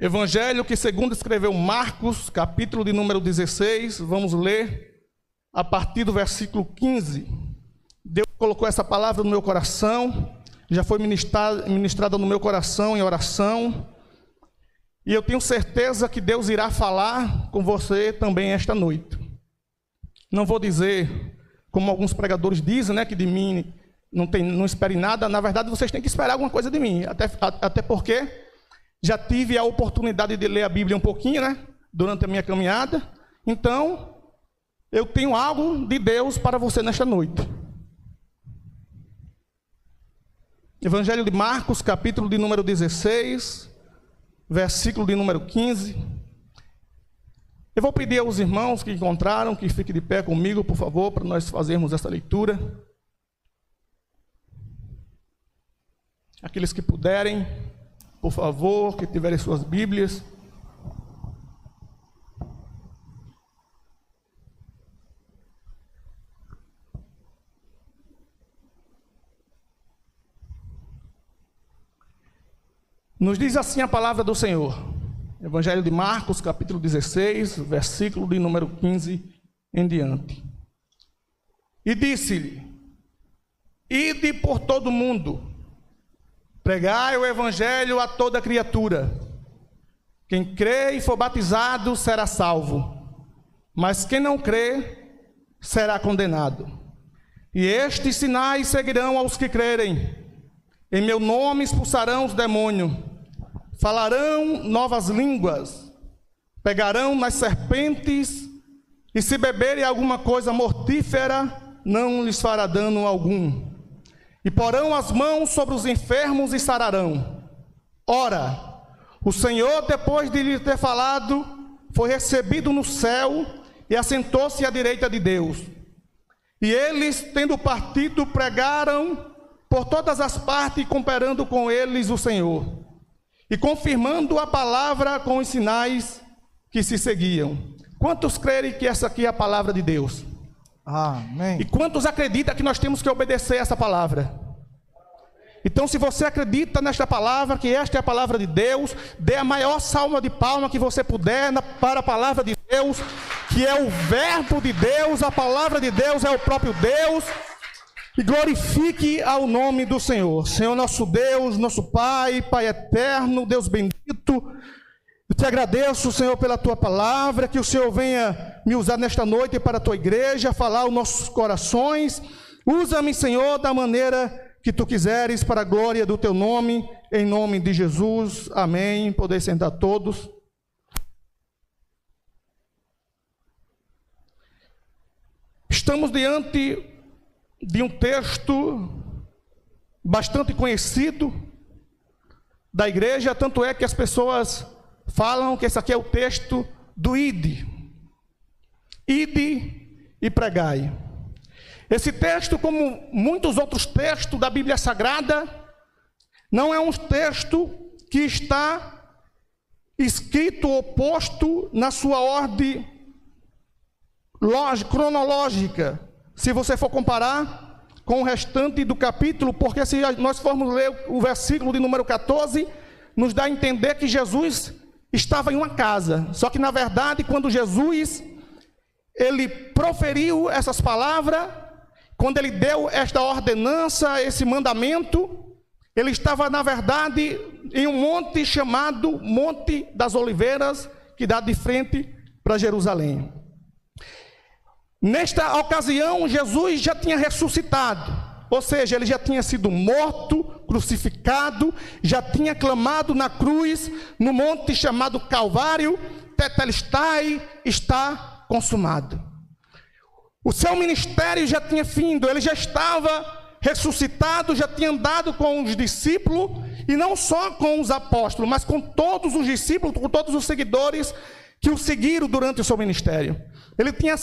Evangelho que segundo escreveu Marcos, capítulo de número 16, vamos ler a partir do versículo 15. Deus colocou essa palavra no meu coração, já foi ministrada no meu coração em oração, e eu tenho certeza que Deus irá falar com você também esta noite. Não vou dizer, como alguns pregadores dizem, né, que de mim não espere nada. Na verdade, vocês têm que esperar alguma coisa de mim, até porque já tive a oportunidade de ler a Bíblia um pouquinho, né, durante a minha caminhada. Então, eu tenho algo de Deus para você nesta noite. Evangelho de Marcos, capítulo de número 16, versículo de número 15. Eu vou pedir aos irmãos que encontraram, que fiquem de pé comigo, por favor, para nós fazermos essa leitura. Aqueles que puderem, por favor, que tiverem suas Bíblias. Nos diz assim a palavra do Senhor. Evangelho de Marcos, capítulo 16, versículo de número 15 em diante. E disse-lhe: Ide por todo o mundo, pregai o evangelho a toda criatura. Quem crê e for batizado será salvo, mas quem não crê será condenado. E estes sinais seguirão aos que crerem. Em meu nome expulsarão os demônios, falarão novas línguas, pegarão nas serpentes, e se beberem alguma coisa mortífera, não lhes fará dano algum. E porão as mãos sobre os enfermos e sararão. Ora, o Senhor, depois de lhe ter falado, foi recebido no céu e assentou-se à direita de Deus. E eles, tendo partido, pregaram por todas as partes, cooperando com eles o Senhor, e confirmando a palavra com os sinais que se seguiam. Quantos creem que essa aqui é a palavra de Deus? Amém. E quantos acreditam que nós temos que obedecer essa palavra? Então, se você acredita nesta palavra, que esta é a palavra de Deus, dê a maior salva de palma que você puder para a palavra de Deus, que é o verbo de Deus, a palavra de Deus é o próprio Deus, e glorifique ao nome do Senhor. Senhor nosso Deus, nosso Pai, Pai eterno, Deus bendito, eu te agradeço, Senhor, pela tua palavra, que o Senhor venha me usar nesta noite para a tua igreja, falar aos nossos corações. Usa-me, Senhor, da maneira que tu quiseres, para a glória do teu nome, em nome de Jesus. Amém. Podem sentar todos. Estamos diante de um texto bastante conhecido da igreja, tanto é que as pessoas falam que esse aqui é o texto do Ide. Ide e pregai. Esse texto, como muitos outros textos da Bíblia Sagrada, não é um texto que está escrito ou posto na sua ordem cronológica, se você for comparar com o restante do capítulo, porque se nós formos ler o versículo de número 14, nos dá a entender que Jesus estava em uma casa. Só que, na verdade, quando Jesus ele proferiu essas palavras, quando ele deu esta ordenança, esse mandamento, ele estava, na verdade, em um monte chamado Monte das Oliveiras, que dá de frente para Jerusalém. Nesta ocasião, Jesus já tinha ressuscitado, ou seja, ele já tinha sido morto, crucificado, já tinha clamado na cruz, no monte chamado Calvário, Tetelestai, está consumado. O seu ministério já tinha findo, ele já estava ressuscitado, já tinha andado com os discípulos, e não só com os apóstolos, mas com todos os discípulos, com todos os seguidores que o seguiram durante o seu ministério. Ele tinha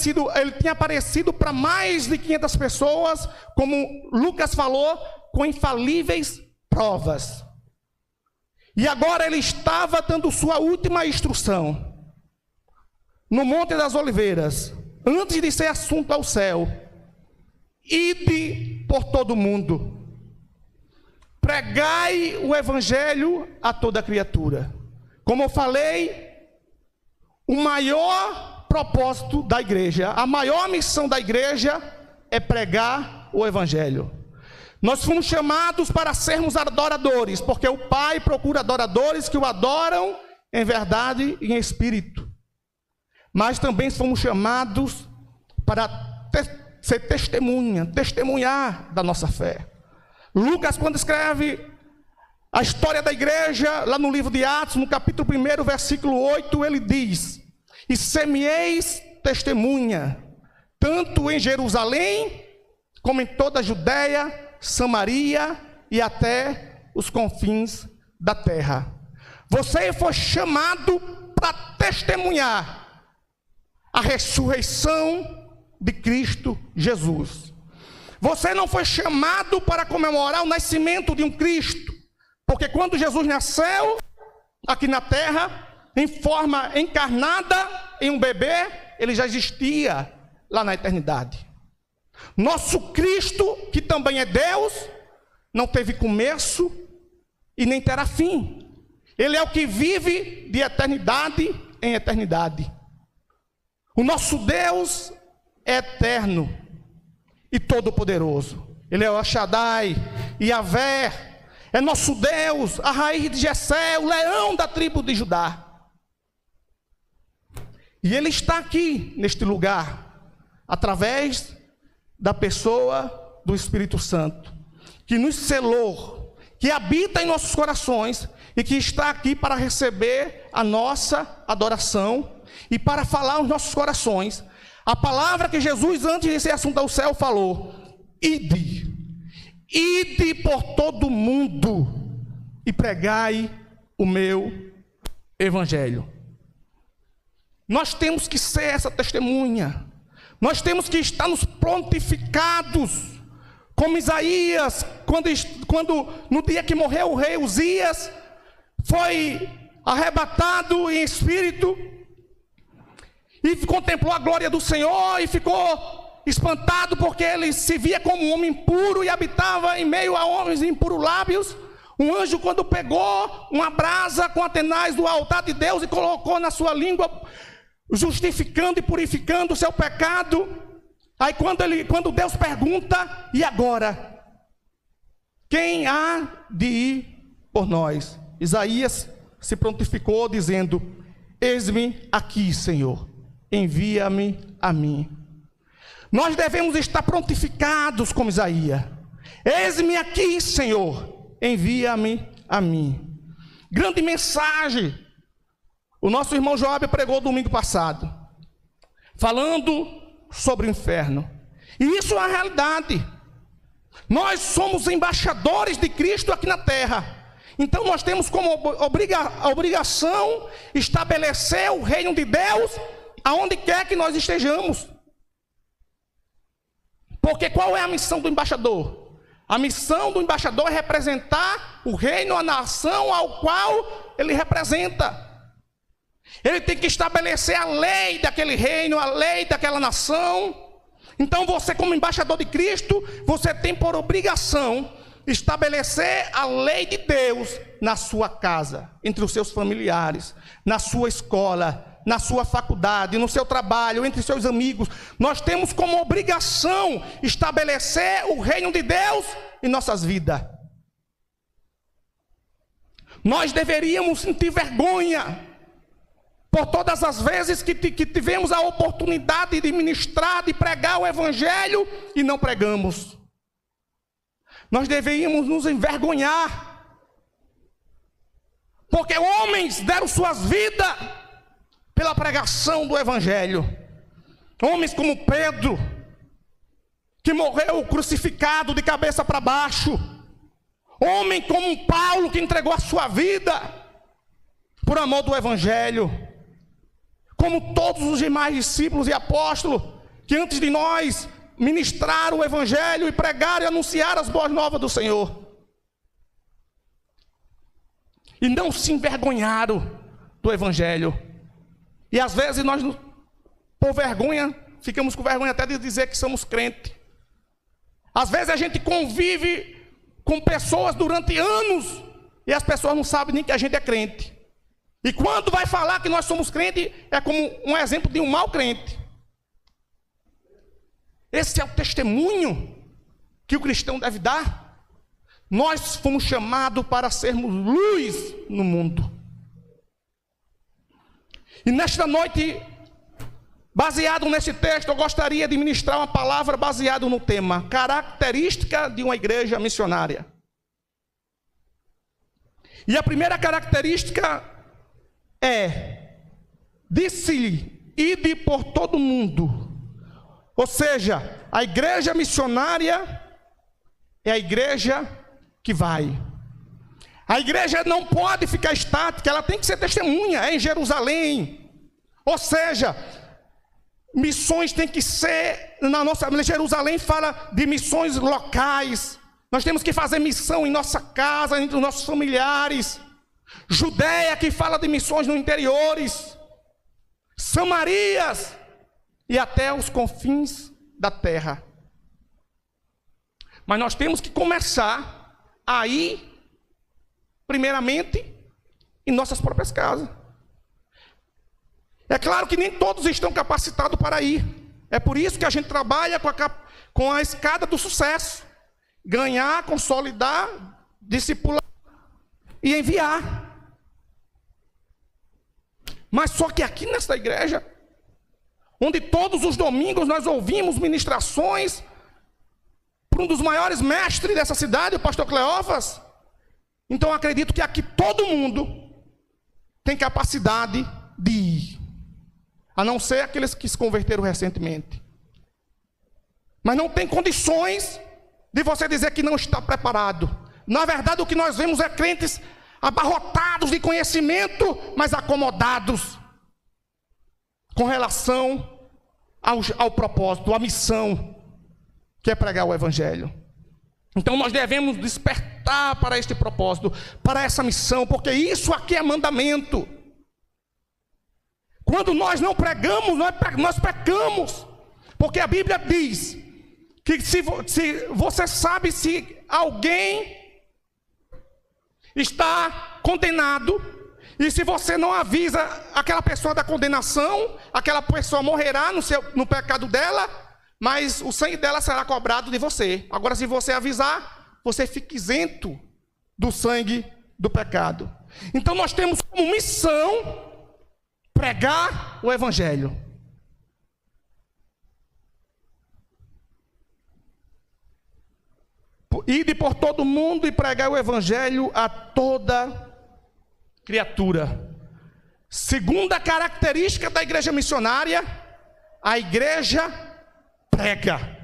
aparecido para mais de 500 pessoas, como Lucas falou, com infalíveis provas. E agora ele estava dando sua última instrução no Monte das Oliveiras, antes de ser assunto ao céu: ide por todo o mundo, pregai o evangelho a toda criatura. Como eu falei, o maior propósito da igreja, a maior missão da igreja é pregar o evangelho. Nós fomos chamados para sermos adoradores, porque o Pai procura adoradores que o adoram em verdade e em espírito. Mas também fomos chamados para ser testemunhar da nossa fé. Lucas, quando escreve a história da igreja, lá no livro de Atos, no capítulo 1, versículo 8, ele diz: e semieis testemunha, tanto em Jerusalém, como em toda a Judeia, Samaria e até os confins da terra. Você foi chamado para testemunhar a ressurreição de Cristo Jesus. Você não foi chamado para comemorar o nascimento de um Cristo, porque quando Jesus nasceu aqui na terra, em forma encarnada, em um bebê, ele já existia lá na eternidade. Nosso Cristo, que também é Deus, não teve começo e nem terá fim. Ele é o que vive de eternidade em eternidade. O nosso Deus é eterno e todo-poderoso. Ele é o Shaddai, Yahvé, é nosso Deus, a raiz de Jessé, o leão da tribo de Judá. E Ele está aqui, neste lugar, através da pessoa do Espírito Santo, que nos selou, que habita em nossos corações e que está aqui para receber a nossa adoração e para falar aos nossos corações a palavra que Jesus, antes de ser assunto ao céu, falou: ide por todo mundo e pregai o meu evangelho. Nós temos que ser essa testemunha. Nós temos que estar nos prontificados, como Isaías, quando no dia que morreu o rei Uzias, foi arrebatado em espírito e contemplou a glória do Senhor e ficou espantado, porque ele se via como um homem puro e habitava em meio a homens impuros lábios. Um anjo, quando pegou uma brasa com a tenaz do altar de Deus e colocou na sua língua, justificando e purificando o seu pecado. Aí quando Deus pergunta: e agora? Quem há de ir por nós? Isaías se prontificou dizendo: eis-me aqui, Senhor, envia-me a mim. Nós devemos estar prontificados como Isaías: eis-me aqui, Senhor, envia-me a mim. Grande mensagem. O nosso irmão Joab pregou domingo passado, falando sobre o inferno. E isso é uma realidade. Nós somos embaixadores de Cristo aqui na terra. Então nós temos como obrigação estabelecer o reino de Deus aonde quer que nós estejamos. Porque qual é a missão do embaixador? A missão do embaixador é representar o reino, a nação ao qual ele representa. Ele tem que estabelecer a lei daquele reino, a lei daquela nação. Então você, como embaixador de Cristo, você tem por obrigação estabelecer a lei de Deus na sua casa, entre os seus familiares, na sua escola, na sua faculdade, no seu trabalho, entre seus amigos. Nós temos como obrigação estabelecer o reino de Deus em nossas vidas. Nós deveríamos sentir vergonha por todas as vezes que tivemos a oportunidade de ministrar, de pregar o evangelho e não pregamos. Nós deveríamos nos envergonhar, porque homens deram suas vidas pela pregação do evangelho. Homens como Pedro, que morreu crucificado de cabeça para baixo. Homem como Paulo, que entregou a sua vida por amor do evangelho. Como todos os demais discípulos e apóstolos, que antes de nós ministraram o evangelho e pregaram e anunciaram as boas novas do Senhor. E não se envergonharam do evangelho. E às vezes nós, por vergonha, ficamos com vergonha até de dizer que somos crentes. Às vezes a gente convive com pessoas durante anos e as pessoas não sabem nem que a gente é crente. E quando vai falar que nós somos crentes, é como um exemplo de um mau crente. Esse é o testemunho que o cristão deve dar. Nós fomos chamados para sermos luz no mundo. E nesta noite, baseado nesse texto, eu gostaria de ministrar uma palavra baseada no tema característica de uma igreja missionária. E a primeira característica é: disse-lhe, ide por todo o mundo. Ou seja, a igreja missionária é a igreja que vai. A igreja não pode ficar estática, ela tem que ser testemunha, é em Jerusalém. Ou seja, missões tem que ser, Jerusalém fala de missões locais. Nós temos que fazer missão em nossa casa, entre os nossos familiares. Judeia, que fala de missões no interiores. Samarias e até os confins da terra. Mas nós temos que começar a ir, primeiramente, em nossas próprias casas. É claro que nem todos estão capacitados para ir. É por isso que a gente trabalha com a escada do sucesso. Ganhar, consolidar, discipular e enviar. Mas só que aqui nesta igreja, onde todos os domingos nós ouvimos ministrações por um dos maiores mestres dessa cidade, o pastor Cleófas, então eu acredito que aqui todo mundo tem capacidade de ir, a não ser aqueles que se converteram recentemente. Mas não tem condições de você dizer que não está preparado. Na verdade, o que nós vemos é crentes abarrotados de conhecimento, mas acomodados com relação ao propósito, à missão, que é pregar o evangelho. Então nós devemos despertar para este propósito, para essa missão, porque isso aqui é mandamento. Quando nós não pregamos, nós pecamos, porque a Bíblia diz que se você sabe se alguém está condenado, e se você não avisa aquela pessoa da condenação, aquela pessoa morrerá no pecado dela, mas o sangue dela será cobrado de você. Agora, se você avisar, você fica isento do sangue do pecado. Então nós temos como missão pregar o evangelho. Ide por todo mundo e pregar o evangelho a toda criatura. Segunda característica da igreja missionária, a igreja prega.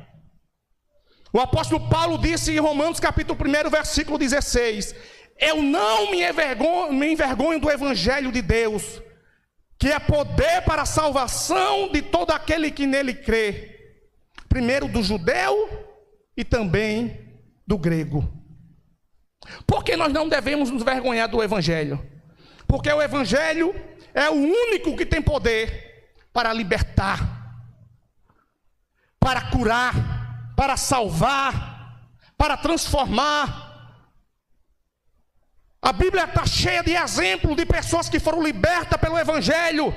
O apóstolo Paulo disse em Romanos capítulo 1, versículo 16: eu não me envergonho do evangelho de Deus, que é poder para a salvação de todo aquele que nele crê, primeiro do judeu e também do grego. Por que nós não devemos nos envergonhar do evangelho? Porque o evangelho é o único que tem poder para libertar, para curar, para salvar, para transformar. A Bíblia está cheia de exemplos de pessoas que foram libertas pelo evangelho.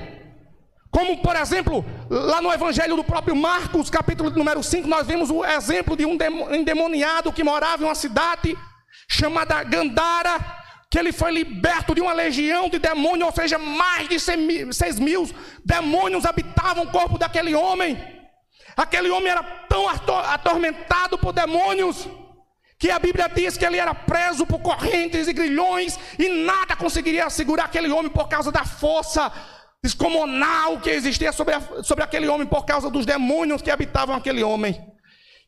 Como, por exemplo, lá no evangelho do próprio Marcos, capítulo número 5, nós vemos o exemplo de um endemoniado que morava em uma cidade chamada Gandara, que ele foi liberto de uma legião de demônios, ou seja, mais de 6 mil demônios habitavam o corpo daquele homem. Aquele homem era tão atormentado por demônios, que a Bíblia diz que ele era preso por correntes e grilhões, e nada conseguiria segurar aquele homem por causa da força descomunal que existia sobre aquele homem, por causa dos demônios que habitavam aquele homem.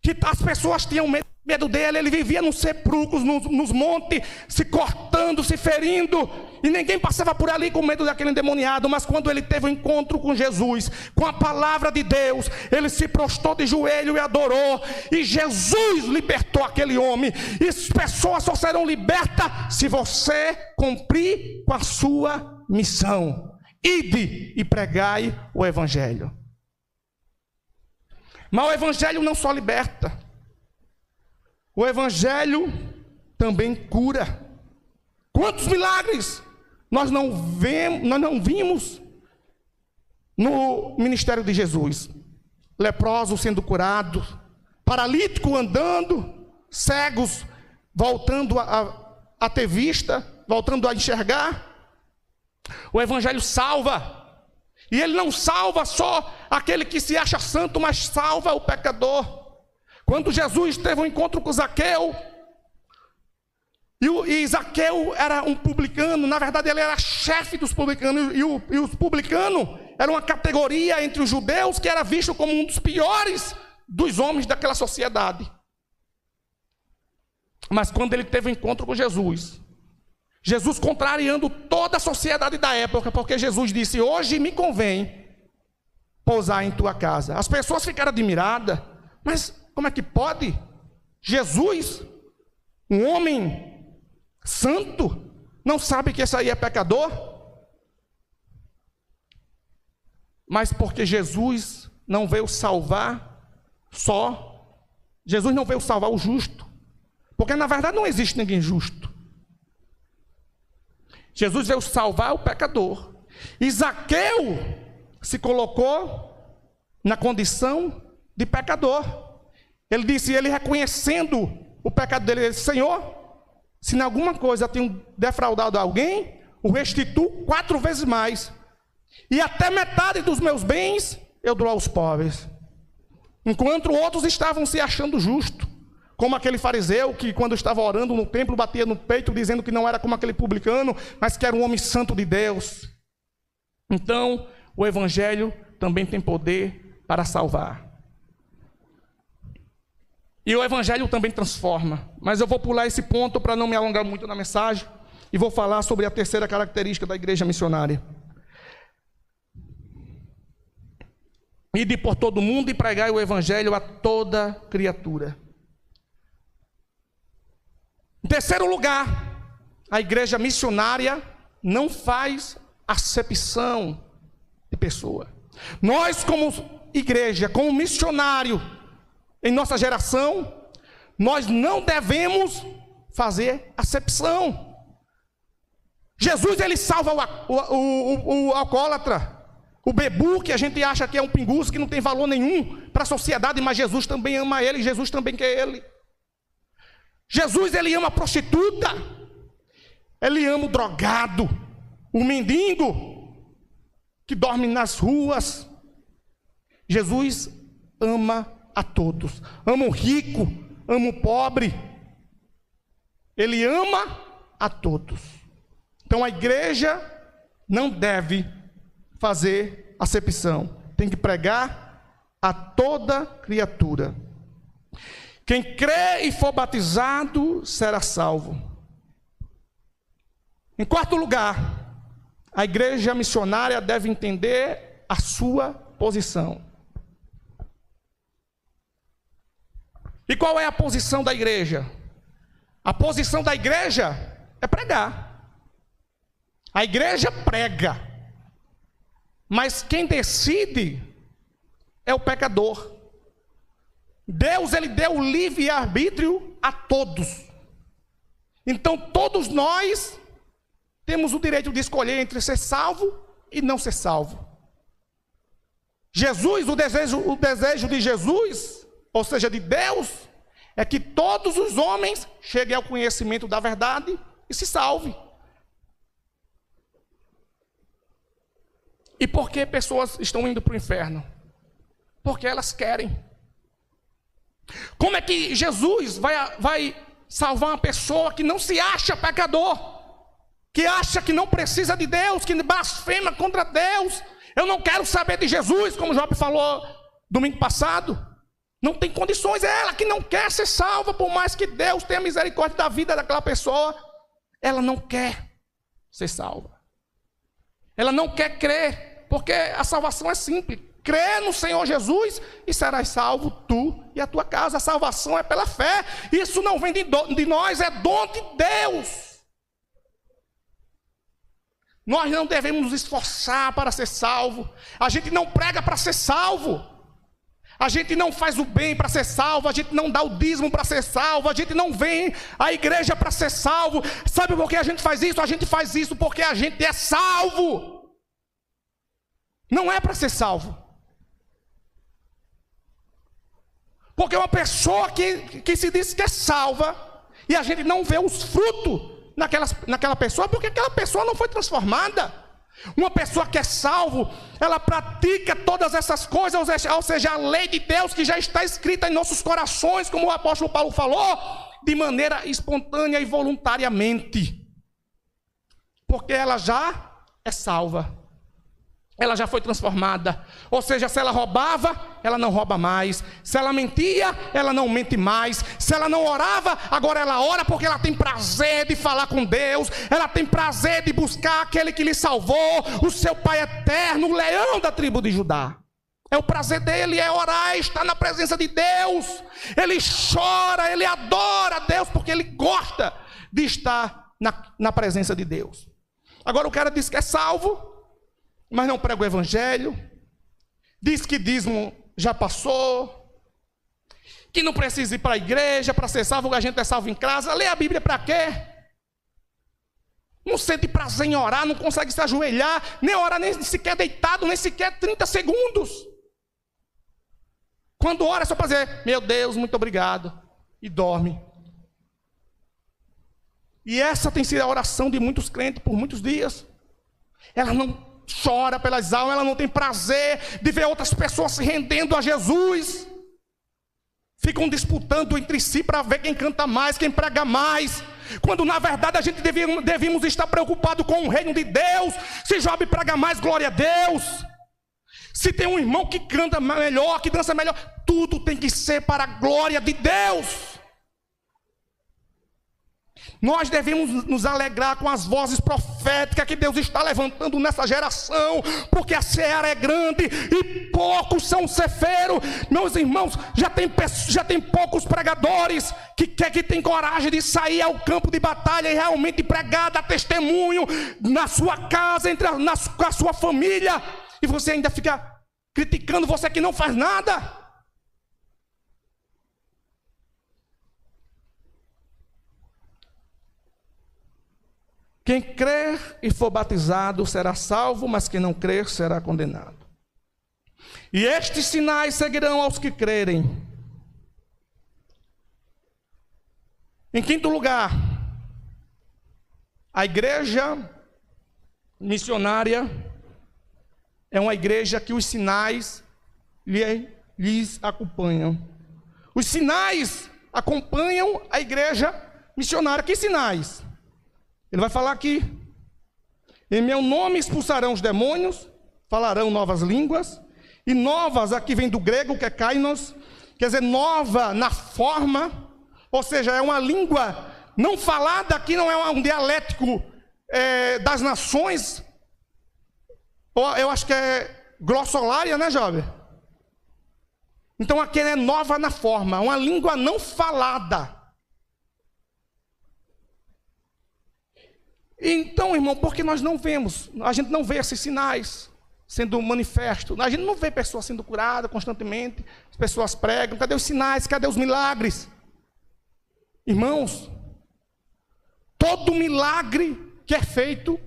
Que as pessoas tinham medo dele. Ele vivia nos sepulcros, nos montes, se cortando, se ferindo, e ninguém passava por ali com medo daquele endemoniado. Mas quando ele teve um encontro com Jesus, com a palavra de Deus, ele se prostrou de joelho e adorou, e Jesus libertou aquele homem. E as pessoas só serão libertas se você cumprir com a sua missão. Ide e pregai o evangelho. Mas o evangelho não só liberta, o evangelho também cura. Quantos milagres nós não vimos no ministério de Jesus leprosos sendo curados, paralítico andando, cegos voltando a ter vista, voltando a enxergar. O Evangelho salva. E ele não salva só aquele que se acha santo, mas salva o pecador. Quando Jesus teve um encontro com Zaqueu, e Zaqueu era um publicano, na verdade ele era chefe dos publicanos, e os publicanos eram uma categoria entre os judeus que era visto como um dos piores dos homens daquela sociedade. Mas quando ele teve um encontro com Jesus, Jesus contrariando toda a sociedade da época, porque Jesus disse: hoje me convém pousar em tua casa. As pessoas ficaram admiradas, mas como é que pode? Jesus, um homem santo, não sabe que esse aí é pecador? Mas porque Jesus não veio salvar Jesus não veio salvar o justo, porque na verdade não existe ninguém justo. Jesus veio salvar o pecador. E Zaqueu se colocou na condição de pecador. Ele disse, ele reconhecendo o pecado dele, ele disse: Senhor, se em alguma coisa eu tenho defraudado alguém, o restituo 4 vezes mais. E até metade dos meus bens eu dou aos pobres. Enquanto outros estavam se achando justos, como aquele fariseu que, quando estava orando no templo, batia no peito dizendo que não era como aquele publicano, mas que era um homem santo de Deus. Então, o Evangelho também tem poder para salvar. E o Evangelho também transforma. Mas eu vou pular esse ponto para não me alongar muito na mensagem, e vou falar sobre a terceira característica da igreja missionária. Ide por todo o mundo e pregai o Evangelho a toda criatura. Em terceiro lugar, a igreja missionária não faz acepção de pessoa. Nós, como igreja, como missionário, em nossa geração, nós não devemos fazer acepção. Jesus, ele salva o alcoólatra, o bebu, que a gente acha que é um pinguço, que não tem valor nenhum para a sociedade, mas Jesus também ama ele, Jesus também quer ele. Jesus, ele ama a prostituta, ele ama o drogado, o mendigo que dorme nas ruas. Jesus ama a todos, ama o rico, ama o pobre, ele ama a todos. Então a igreja não deve fazer acepção, tem que pregar a toda criatura. Quem crê e for batizado será salvo. Em quarto lugar, a igreja missionária deve entender a sua posição. E qual é a posição da igreja? A posição da igreja é pregar. A igreja prega, mas quem decide é o pecador. Deus, ele deu o livre-arbítrio a todos. Então todos nós temos o direito de escolher entre ser salvo e não ser salvo. Jesus, o desejo de Jesus, ou seja, de Deus, é que todos os homens cheguem ao conhecimento da verdade e se salvem. E por que pessoas estão indo para o inferno? Porque elas querem. Como é que Jesus vai salvar uma pessoa que não se acha pecador, que acha que não precisa de Deus, que blasfema contra Deus? Eu não quero saber de Jesus, como o Job falou domingo passado. Não tem condições, é ela que não quer ser salva, por mais que Deus tenha misericórdia da vida daquela pessoa. Ela não quer ser salva. Ela não quer crer, porque a salvação é simples. Crê no Senhor Jesus e serás salvo tu e a tua casa. A salvação é pela fé. Isso não vem de nós, é dom de Deus. Nós não devemos nos esforçar para ser salvo. A gente não prega para ser salvo. A gente não faz o bem para ser salvo, a gente não dá o dízimo para ser salvo, a gente não vem à igreja para ser salvo. Sabe por que a gente faz isso? A gente faz isso porque a gente é salvo. Não é para ser salvo. Porque uma pessoa que se diz que é salva, e a gente não vê os frutos naquela pessoa, porque aquela pessoa não foi transformada. Uma pessoa que é salvo, ela pratica todas essas coisas, ou seja, a lei de Deus que já está escrita em nossos corações, como o apóstolo Paulo falou, de maneira espontânea e voluntariamente. Porque ela já é salva. Ela já foi transformada. Ou seja, se ela roubava, ela não rouba mais. Se ela mentia, ela não mente mais. Se ela não orava, agora ela ora porque ela tem prazer de falar com Deus. Ela tem prazer de buscar aquele que lhe salvou, o seu Pai eterno, o leão da tribo de Judá. É o prazer dele, é orar, é estar na presença de Deus. Ele chora, ele adora a Deus porque ele gosta de estar na presença de Deus. Agora o cara diz que é salvo, mas não prega o evangelho, diz que dízimo já passou, que não precisa ir para a igreja para ser salvo, a gente é salvo em casa. Lê a Bíblia para quê? Não sente prazer em orar, não consegue se ajoelhar, nem orar nem sequer deitado, nem sequer 30 segundos. Quando ora é só para dizer, meu Deus, muito obrigado, e dorme. E essa tem sido a oração de muitos crentes por muitos dias. Ela não chora pelas almas, ela não tem prazer de ver outras pessoas se rendendo a Jesus. Ficam disputando entre si para ver quem canta mais, quem prega mais, quando na verdade a gente devíamos estar preocupado com o reino de Deus. Se Job prega mais, glória a Deus. Se tem um irmão que canta melhor, que dança melhor, tudo tem que ser para a glória de Deus. Nós devemos nos alegrar com as vozes proféticas que Deus está levantando nessa geração, porque a seara é grande e poucos são cefeiros. Meus irmãos, já tem poucos pregadores que tem coragem de sair ao campo de batalha e realmente pregar, dar testemunho na sua casa, com a sua família, e você ainda fica criticando você que não faz nada. Quem crer e for batizado será salvo, mas quem não crer será condenado. E estes sinais seguirão aos que crerem. Em quinto lugar, a igreja missionária é uma igreja que os sinais lhes acompanham. Os sinais acompanham a igreja missionária. Que sinais? Ele vai falar aqui, em meu nome expulsarão os demônios, falarão novas línguas, e novas aqui vem do grego, que é kainos, quer dizer, nova na forma, ou seja, é uma língua não falada, aqui não é um dialético das nações, eu acho que é glossolária, né, jovem? Então aqui é nova na forma, uma língua não falada. Então, irmão, porque nós não vemos, a gente não vê esses sinais sendo manifestos, a gente não vê pessoas sendo curadas constantemente, as pessoas pregam, cadê os sinais, cadê os milagres? Irmãos, todo milagre que é feito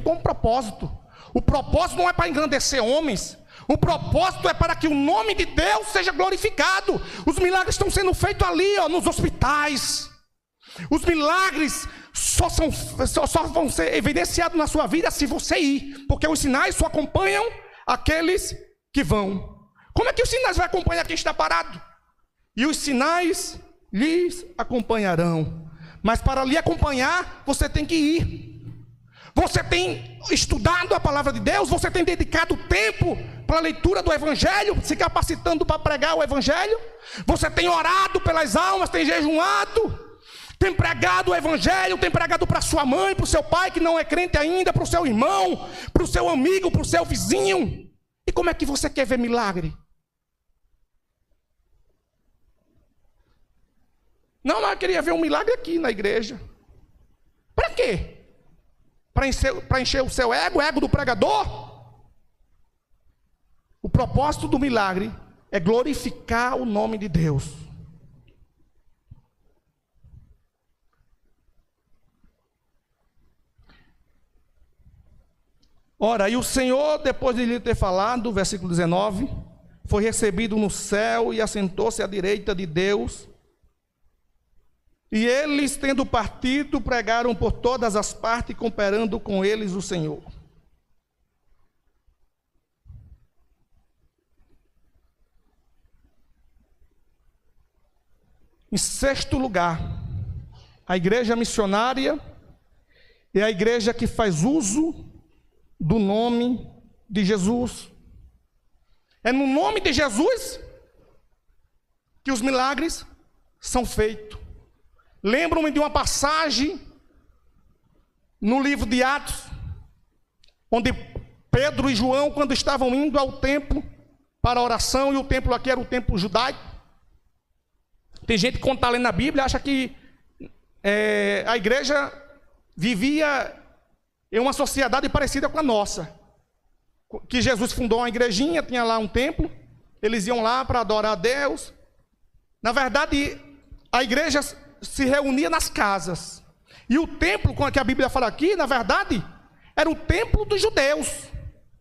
com um propósito. O propósito não é para engrandecer homens, o propósito é para que o nome de Deus seja glorificado. Os milagres estão sendo feitos ali, nos hospitais. Os milagres só vão ser evidenciados na sua vida se você ir, porque os sinais só acompanham aqueles que vão. Como é que os sinais vão acompanhar quem está parado? E os sinais lhes acompanharão. Mas para lhe acompanhar, você tem que ir. Você tem estudado a palavra de Deus, você tem dedicado tempo para a leitura do Evangelho, se capacitando para pregar o Evangelho. Você tem orado pelas almas, tem jejuado, tem pregado o Evangelho, tem pregado para sua mãe, para o seu pai que não é crente ainda, para o seu irmão, para o seu amigo, para o seu vizinho. E como é que você quer ver milagre? Não, mas eu queria ver um milagre aqui na igreja. Para quê? Para encher o seu ego, o ego do pregador? O propósito do milagre é glorificar o nome de Deus. Ora, e o Senhor, depois de lhe ter falado, versículo 19, foi recebido no céu e assentou-se à direita de Deus. E eles, tendo partido, pregaram por todas as partes, comparando com eles o Senhor. Em sexto lugar, a igreja missionária é a igreja que faz uso do nome de Jesus. É no nome de Jesus que os milagres são feitos. Lembro-me de uma passagem no livro de Atos, onde Pedro e João, quando estavam indo ao templo para a oração, e o templo aqui era o templo judaico. Tem gente que, quando está lendo a Bíblia, acha que a igreja vivia em uma sociedade parecida com a nossa. Que Jesus fundou uma igrejinha, tinha lá um templo, eles iam lá para adorar a Deus. Na verdade, a igreja se reunia nas casas. E o templo, que a Bíblia fala aqui, na verdade, era o templo dos judeus.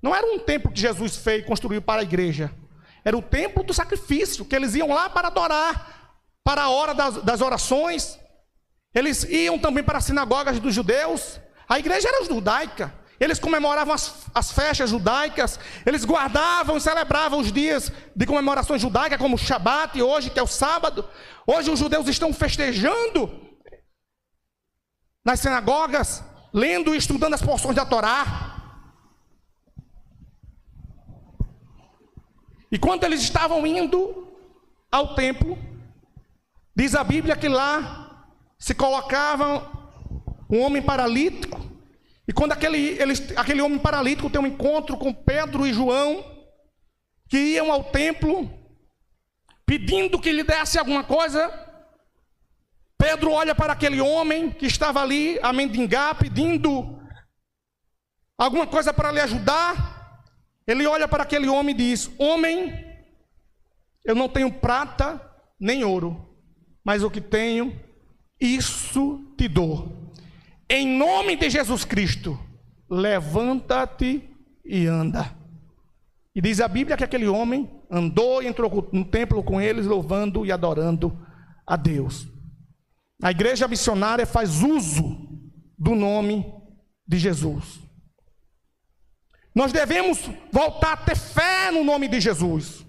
Não era um templo que Jesus fez, construiu para a igreja. Era o templo do sacrifício, que eles iam lá para adorar, para a hora das orações. Eles iam também para as sinagogas dos judeus. A igreja era judaica. Eles comemoravam as festas judaicas. Eles guardavam e celebravam os dias de comemorações judaicas, como o Shabat, hoje, que é o sábado. Hoje os judeus estão festejando nas sinagogas, lendo e estudando as porções da Torá. E quando eles estavam indo ao templo, diz a Bíblia que lá se colocava um homem paralítico. E quando aquele homem paralítico tem um encontro com Pedro e João, que iam ao templo pedindo que lhe desse alguma coisa, Pedro olha para aquele homem que estava ali a mendigar, pedindo alguma coisa para lhe ajudar. Ele olha para aquele homem e diz: homem, eu não tenho prata nem ouro, mas o que tenho, isso te dou. Em nome de Jesus Cristo, levanta-te e anda. E diz a Bíblia que aquele homem andou e entrou no templo com eles, louvando e adorando a Deus. A igreja missionária faz uso do nome de Jesus. Nós devemos voltar a ter fé no nome de Jesus.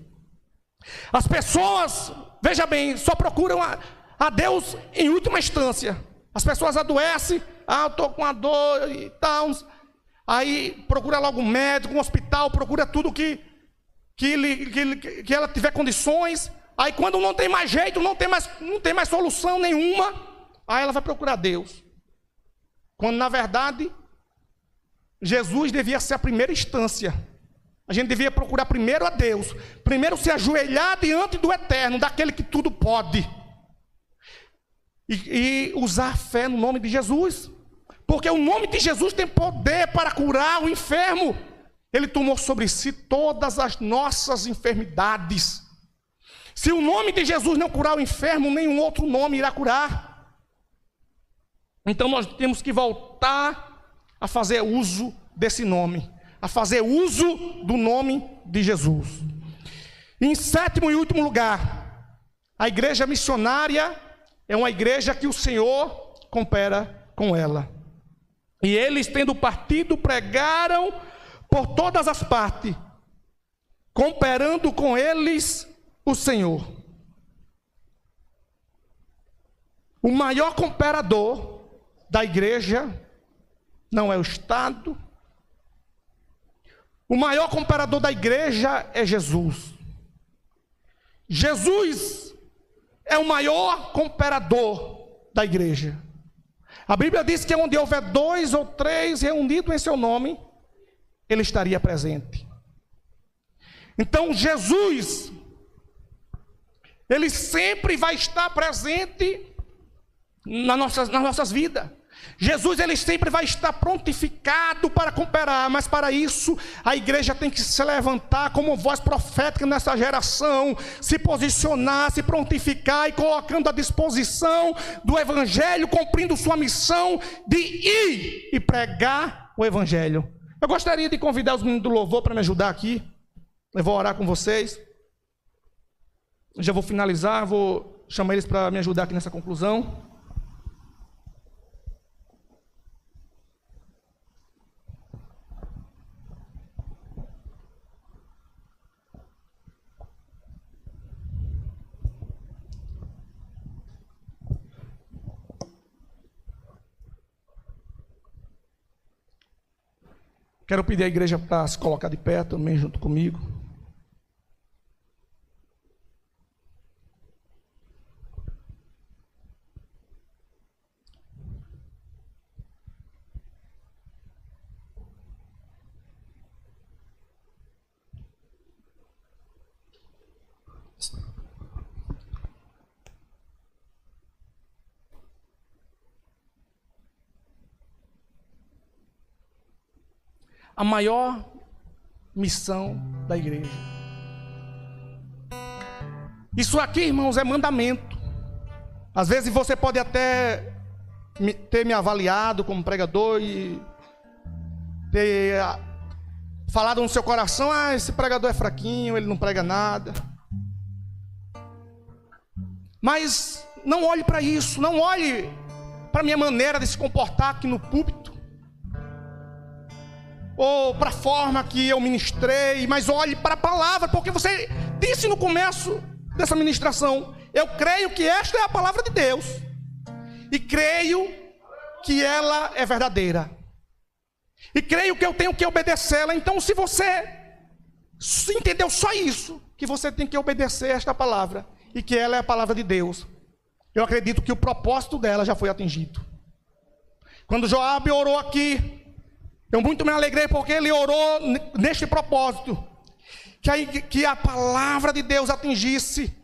As pessoas, veja bem, só procuram a Deus em última instância. As pessoas adoecem, eu estou com uma dor e tal, aí procura logo um médico, um hospital, procura tudo que ela tiver condições. Aí quando não tem mais jeito, não tem mais solução nenhuma, aí ela vai procurar Deus. Quando na verdade Jesus devia ser a primeira instância. A gente devia procurar primeiro a Deus, primeiro se ajoelhar diante do Eterno, daquele que tudo pode, e usar a fé no nome de Jesus, porque o nome de Jesus tem poder para curar o enfermo. Ele tomou sobre si todas as nossas enfermidades. Se o nome de Jesus não curar o enfermo, nenhum outro nome irá curar. Então nós temos que voltar a fazer uso desse nome, a fazer uso do nome de Jesus. Em sétimo e último lugar, a igreja missionária é uma igreja que o Senhor coopera com ela. E eles, tendo partido, pregaram por todas as partes, cooperando com eles o Senhor. O maior cooperador da igreja não é o Estado. O maior cooperador da igreja é Jesus. Jesus é o maior cooperador da igreja. A Bíblia diz que onde houver 2 ou 3 reunidos em seu nome, ele estaria presente. Então Jesus, ele sempre vai estar presente nas nossas vidas. Jesus, ele sempre vai estar prontificado para cooperar, mas para isso a igreja tem que se levantar como voz profética nessa geração, se posicionar, se prontificar e colocando à disposição do evangelho, cumprindo sua missão de ir e pregar o evangelho. Eu gostaria de convidar os meninos do louvor para me ajudar aqui. Eu vou orar com vocês. Eu já vou finalizar, vou chamar eles para me ajudar aqui nessa conclusão. Quero pedir à igreja para se colocar de pé também junto comigo. A maior missão da igreja. Isso aqui, irmãos, é mandamento. Às vezes você pode até ter me avaliado como pregador e ter falado no seu coração: ah, esse pregador é fraquinho, ele não prega nada. Mas não olhe para isso, não olhe para a minha maneira de se comportar aqui no púlpito, ou para a forma que eu ministrei, mas olhe para a palavra, porque você disse no começo dessa ministração: eu creio que esta é a palavra de Deus, e creio que ela é verdadeira, e creio que eu tenho que obedecê-la. Então, se você entendeu só isso, que você tem que obedecer esta palavra, e que ela é a palavra de Deus, eu acredito que o propósito dela já foi atingido. Quando Joabe orou aqui, eu muito me alegrei, porque ele orou neste propósito, que a palavra de Deus atingisse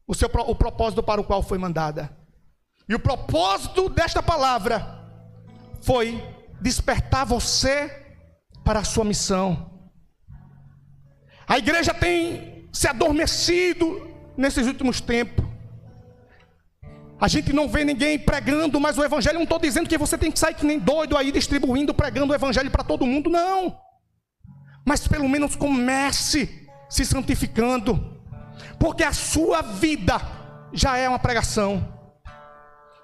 o propósito para o qual foi mandada. E o propósito desta palavra foi despertar você para a sua missão. A igreja tem se adormecido nesses últimos tempos. A gente não vê ninguém pregando, mas o evangelho, não estou dizendo que você tem que sair que nem doido aí distribuindo, pregando o evangelho para todo mundo, não. Mas pelo menos comece se santificando, porque a sua vida já é uma pregação.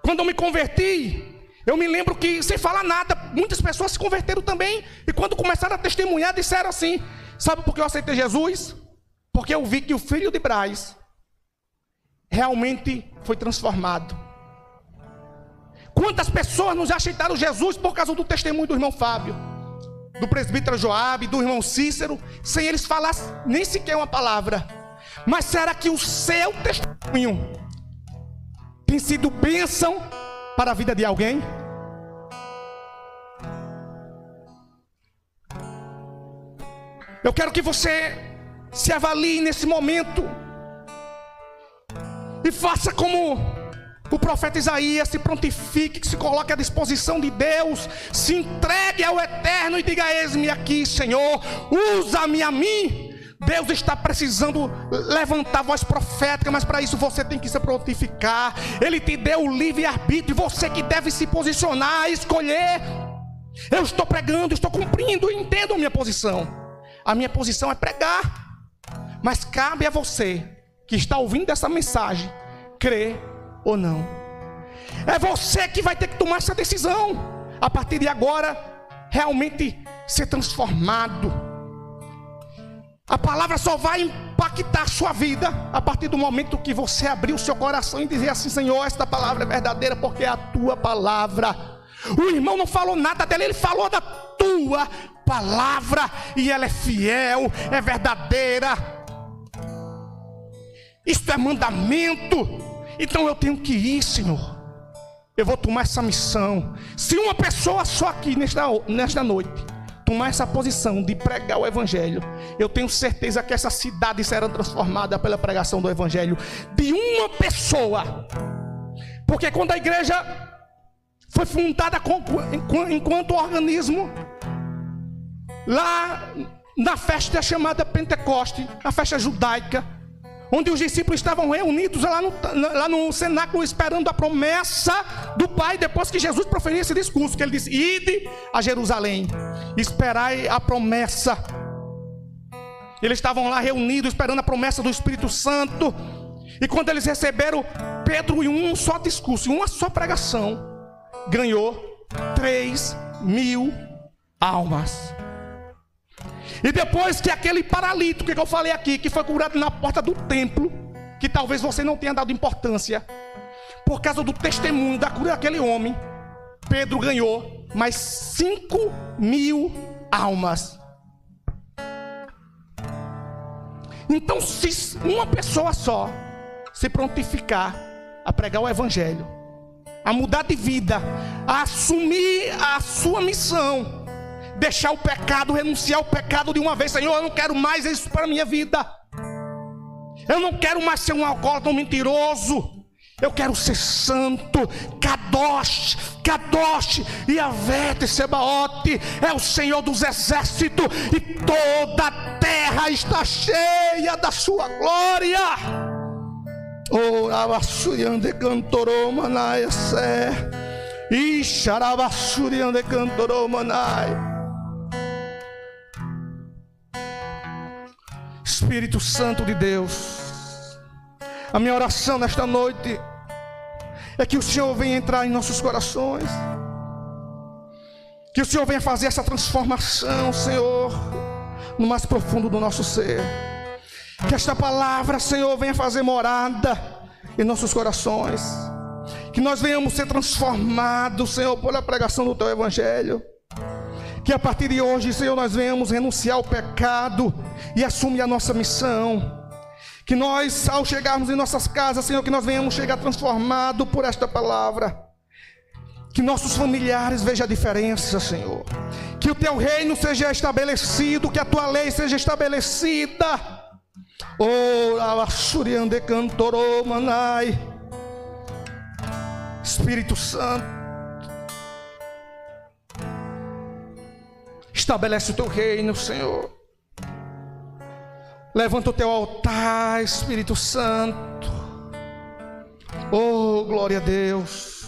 Quando eu me converti, eu me lembro que, sem falar nada, muitas pessoas se converteram também, e quando começaram a testemunhar, disseram assim: sabe por que eu aceitei Jesus? Porque eu vi que o filho de Braz realmente foi transformado. Quantas pessoas nos aceitaram Jesus por causa do testemunho do irmão Fábio, do presbítero Joabe, do irmão Cícero, sem eles falar nem sequer uma palavra. Mas será que o seu testemunho tem sido bênção para a vida de alguém? Eu quero que você se avalie nesse momento e faça como o profeta Isaías: se prontifique, se coloque à disposição de Deus, se entregue ao Eterno e diga: eis-me aqui, Senhor, usa-me a mim. Deus está precisando levantar voz profética, mas para isso você tem que se prontificar. Ele te deu o livre-arbítrio, você que deve se posicionar, escolher. Eu estou pregando, estou cumprindo, entendo a minha posição. A minha posição é pregar, mas cabe a você que está ouvindo essa mensagem crer ou não. É você que vai ter que tomar essa decisão, a partir de agora realmente ser transformado. A palavra só vai impactar a sua vida a partir do momento que você abrir o seu coração e dizer assim: Senhor, esta palavra é verdadeira, porque é a tua palavra. O irmão não falou nada dele, ele falou da tua palavra, e ela é fiel, é verdadeira. Isto é mandamento. Então eu tenho que ir, Senhor. Eu vou tomar essa missão. Se uma pessoa só aqui nesta noite tomar essa posição de pregar o evangelho, eu tenho certeza que essa cidade será transformada pela pregação do evangelho de uma pessoa. Porque quando a igreja foi fundada enquanto organismo lá na festa chamada Pentecoste, a festa judaica, onde os discípulos estavam reunidos lá no cenáculo esperando a promessa do Pai, depois que Jesus proferiu esse discurso, que ele disse: ide a Jerusalém, esperai a promessa. Eles estavam lá reunidos esperando a promessa do Espírito Santo. E quando eles receberam, Pedro, em um só discurso, em uma só pregação, ganhou 3.000 almas. E depois que aquele paralítico que eu falei aqui, que foi curado na porta do templo, que talvez você não tenha dado importância, por causa do testemunho da cura daquele homem, Pedro ganhou mais 5.000 almas. Então, se uma pessoa só se prontificar a pregar o evangelho, a mudar de vida, a assumir a sua missão, deixar o pecado, renunciar ao pecado de uma vez: Senhor, eu não quero mais isso para a minha vida, eu não quero mais ser um alcoólatra, um mentiroso, eu quero ser santo. Kadosh, Kadosh, Yahvé Tsebaote é o Senhor dos exércitos, e toda a terra está cheia da sua glória. Oh, Rabassuriande cantorou manai sé, Ixarabassuriande cantorou manai. Espírito Santo de Deus, a minha oração nesta noite é que o Senhor venha entrar em nossos corações, que o Senhor venha fazer essa transformação, Senhor, no mais profundo do nosso ser. Que esta palavra, Senhor, venha fazer morada em nossos corações, que nós venhamos ser transformados, Senhor, pela pregação do Teu Evangelho. Que a partir de hoje, Senhor, nós venhamos renunciar ao pecado e assumir a nossa missão. Que nós, ao chegarmos em nossas casas, Senhor, que nós venhamos chegar transformados por esta palavra. Que nossos familiares vejam a diferença, Senhor. Que o Teu reino seja estabelecido, que a Tua lei seja estabelecida. Oh, Lavasuriande cantorou manai. Espírito Santo, estabelece o Teu reino, Senhor. Levanta o Teu altar, Espírito Santo. Oh, glória a Deus.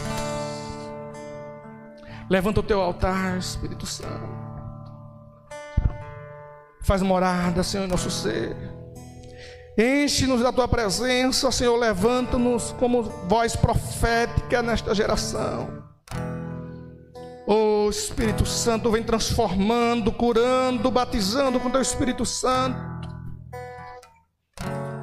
Levanta o Teu altar, Espírito Santo. Faz morada, Senhor, em nosso ser. Enche-nos da Tua presença, Senhor. Levanta-nos como voz profética nesta geração. Oh, Espírito Santo, vem transformando, curando, batizando com Teu Espírito Santo.